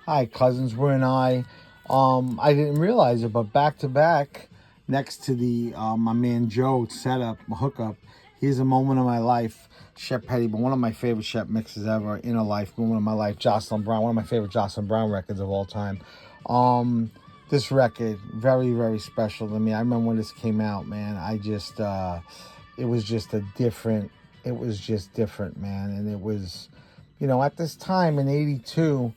Hi, cousins. Were and I didn't realize it, but back to back, next to the my man Joe setup, my hookup. Here's a moment of my life, Shep Petty, but one of my favorite Shep mixes ever in a life, moment of my life, Jocelyn Brown, one of my favorite Jocelyn Brown records of all time. Um, this record, very, very special to me. I remember when this came out, man. It was just it was just different, man. And it was, at this time in '82,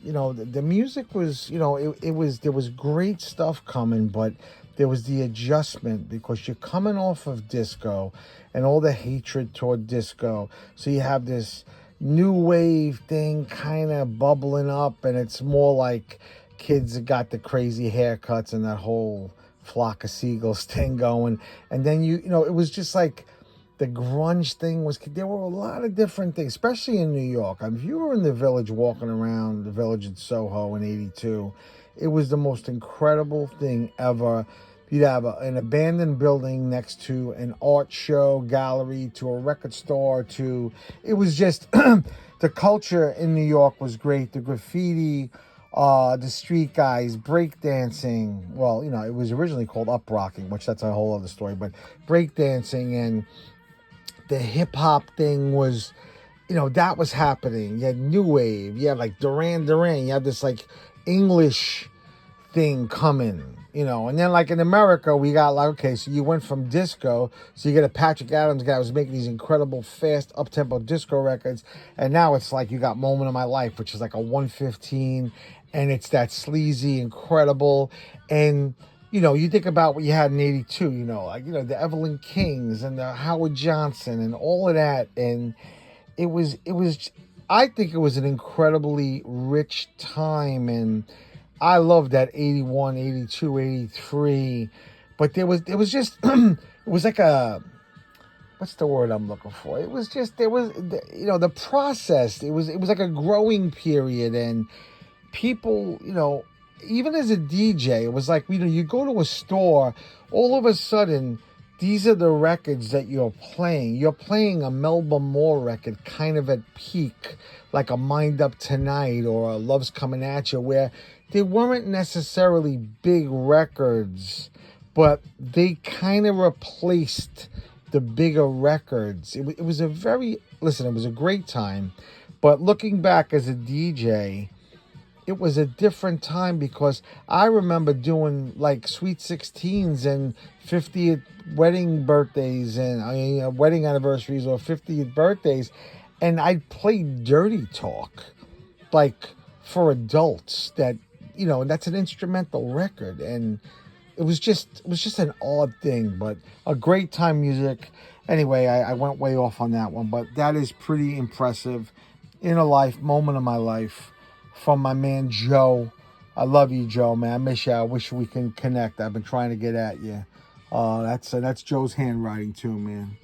the music was, there was great stuff coming, but there was the adjustment because you're coming off of disco and all the hatred toward disco. So you have this new wave thing kind of bubbling up, and it's more like kids that got the crazy haircuts and that whole flock of seagulls thing going. And then it was just like the grunge thing was, there were a lot of different things, especially in New York. I mean, if you were in the Village, walking around the Village in Soho in '82, it was the most incredible thing ever. You'd have an abandoned building next to an art show gallery, to a record store, it was just, the culture in New York was great. The graffiti, the street guys, breakdancing. Well, it was originally called up rocking, which that's a whole other story, but breakdancing and the hip hop thing was, that was happening. You had new wave. You had like Duran Duran. You had this like English thing coming, and then like in America, we got like, okay, so you went from disco, so you get a Patrick Adams guy who's making these incredible fast up tempo disco records, and now it's like you got Moment of My Life, which is like a 115, and it's that sleazy, incredible, and you think about what you had in '82, the Evelyn Kings and the Howard Johnson and all of that, and it was, I think it was an incredibly rich time, and I love that '81, '82, '83, but it was just, it was like a, what's the word I'm looking for? It was just, there was, the process, it was like a growing period, and people, even as a DJ, it was like, you go to a store, all of a sudden, these are the records that you're playing. You're playing a Melba Moore record kind of at peak, like a Mind Up Tonight or a Love's Coming At You, where they weren't necessarily big records, but they kind of replaced the bigger records. It was a it was a great time, but looking back as a DJ, it was a different time because I remember doing like sweet 16s and 50th wedding birthdays and wedding anniversaries or 50th birthdays, and I'd play Dirty Talk like for adults that, that's an instrumental record, and it was just an odd thing, but a great time music. Anyway, I went way off on that one, but that is pretty impressive. In a life, moment of my life, from my man Joe. I love you, Joe, man. I miss you. I wish we can connect. I've been trying to get at you. That's Joe's handwriting too, man.